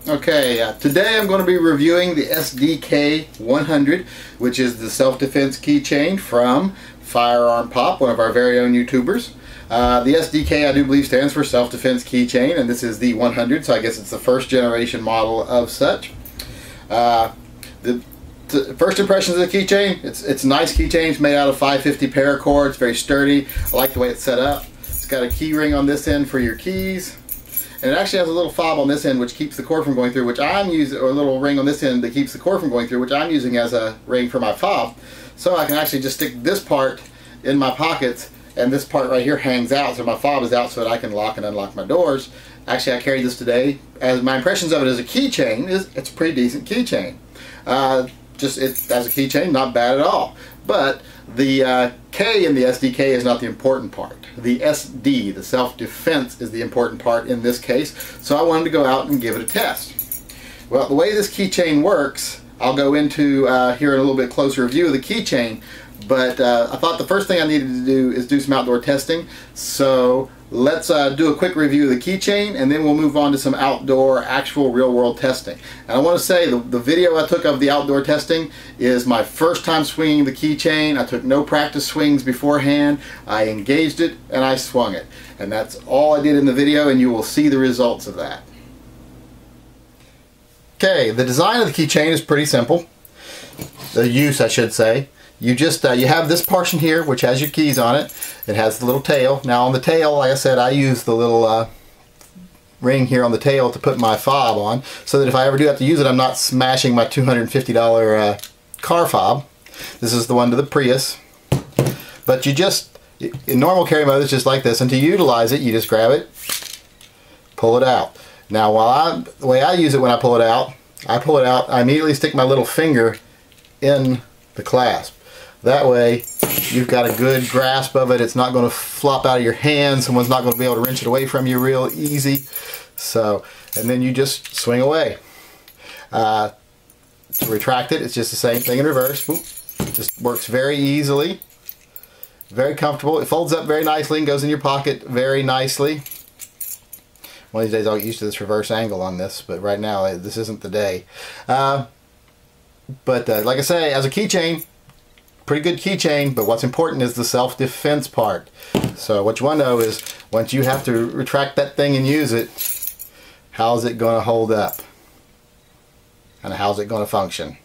Okay, today I'm going to be reviewing the SDK-100, which is the self-defense keychain from FirearmPop, one of our very own YouTubers. The SDK, I do believe, stands for self-defense keychain, and this is the 100, so I guess it's the first generation model of such. The first impressions of the keychain, it's a nice keychain. It's made out of 550 paracord. It's very sturdy. I like the way it's set up. It's got a key ring on this end for your keys. And it actually has a little fob on this end which keeps the cord from going through, which I'm using, or a little ring on this end that keeps the cord from going through, which I'm using as a ring for my fob. So I can actually just stick this part in my pockets, and this part right here hangs out, so my fob is out so that I can lock and unlock my doors. Actually, I carried this today. As my impressions of it as a keychain is, it's a pretty decent keychain. Just as a keychain, not bad at all. But the K in the SDK is not the important part. The SD, the self-defense, is the important part in this case. So I wanted to go out and give it a test. Well, the way this keychain works, I'll go into here in a little bit closer review of the keychain. But I thought the first thing I needed to do is do some outdoor testing. So let's do a quick review of the keychain, and then we'll move on to some outdoor, actual real-world testing. And I want to say the video I took of the outdoor testing is my first time swinging the keychain. I took no practice swings beforehand. I engaged it and I swung it. And that's all I did in the video, and you will see the results of that. Okay, the design of the keychain is pretty simple. The use, I should say. You just you have this portion here which has your keys on it. It has the little tail. Now on the tail, like I said, I use the little ring here on the tail to put my fob on, so that if I ever do have to use it, I'm not smashing my $250 car fob. This is the one to the Prius. But you just, in normal carry mode, it's just like this, and to utilize it, you just grab it, pull it out. Now the way I use it when I pull it out, I immediately stick my little finger in the clasp. That way you've got a good grasp of it. It's not going to flop out of your hand. Someone's not going to be able to wrench it away from you real easy. So, and then you just swing away. To retract it, it's just the same thing in reverse. Boop. It just works very easily. Very comfortable. It folds up very nicely and goes in your pocket very nicely. One of these days I'll get used to this reverse angle on this, but right now this isn't the day. But like I say, as a keychain, pretty good keychain, but what's important is the self-defense part. So what you want to know is, once you have to retract that thing and use it, how's it going to hold up? And how's it going to function?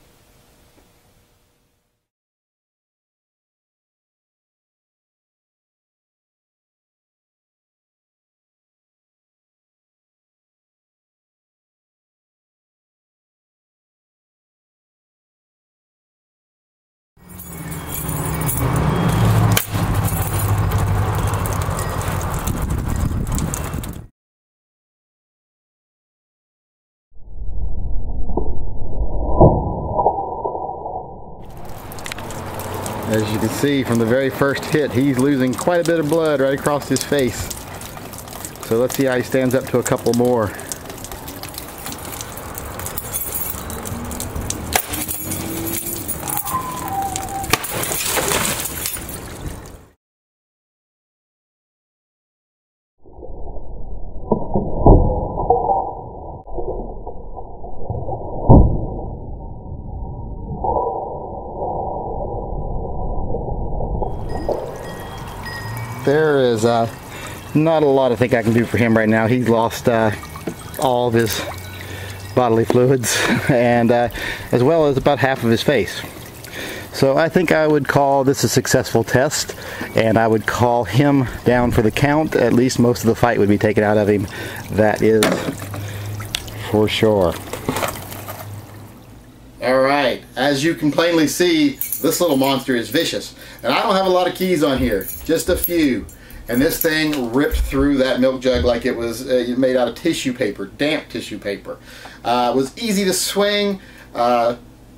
As you can see from the very first hit, he's losing quite a bit of blood right across his face. So let's see how he stands up to a couple more. There is not a lot I think I can do for him right now. He's lost all of his bodily fluids, and as well as about half of his face. So I think I would call this a successful test, and I would call him down for the count. At least most of the fight would be taken out of him. That is for sure. Alright, as you can plainly see, this little monster is vicious. And I don't have a lot of keys on here, just a few. And this thing ripped through that milk jug like it was made out of tissue paper, damp tissue paper. It was easy to swing.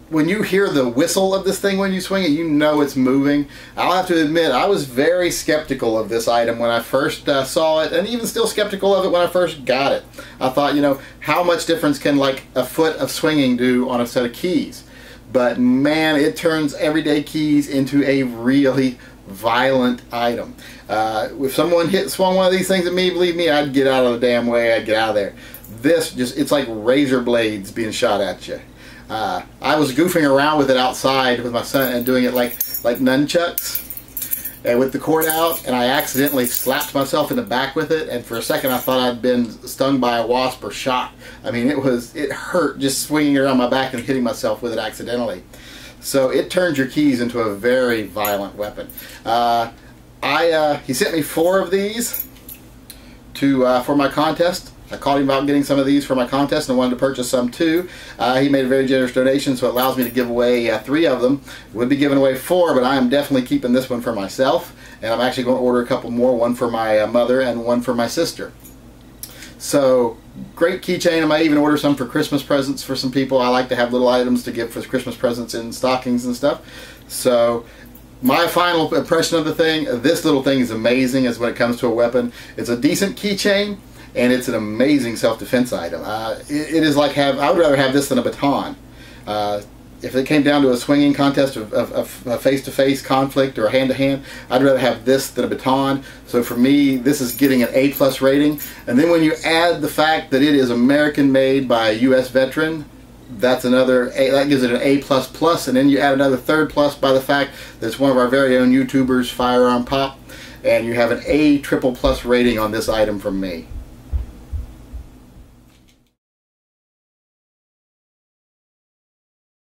When you hear the whistle of this thing when you swing it, you know it's moving. I'll have to admit, I was very skeptical of this item when I first saw it, and even still skeptical of it when I first got it. I thought, you know, how much difference can like a foot of swinging do on a set of keys? But man, it turns everyday keys into a really violent item. If someone swung one of these things at me, believe me, I'd get out of the damn way, I'd get out of there. This just, it's like razor blades being shot at you. I was goofing around with it outside with my son and doing it like nunchucks, and with the cord out, and I accidentally slapped myself in the back with it, and for a second I thought I'd been stung by a wasp or shot. I mean, it hurt just swinging around my back and hitting myself with it accidentally. So it turns your keys into a very violent weapon. He sent me 4 of these for my contest. I called him about getting some of these for my contest and wanted to purchase some too. He made a very generous donation, so it allows me to give away 3 of them. Would be giving away 4, but I am definitely keeping this one for myself, and I'm actually going to order a couple more, one for my mother and one for my sister. So, great keychain. I might even order some for Christmas presents for some people. I like to have little items to give for Christmas presents in stockings and stuff. So, my final impression of the thing, this little thing is amazing as when it comes to a weapon. It's a decent keychain, and it's an amazing self-defense item. It is like I would rather have this than a baton. If it came down to a swinging contest of a face-to-face conflict or a hand-to-hand, I'd rather have this than a baton. So for me, this is getting an A+ rating. And then when you add the fact that it is American-made by a U.S. veteran, that's another that gives it an A++. And then you add another third plus by the fact that it's one of our very own YouTubers, FirearmPop, and you have an A++ rating on this item from me.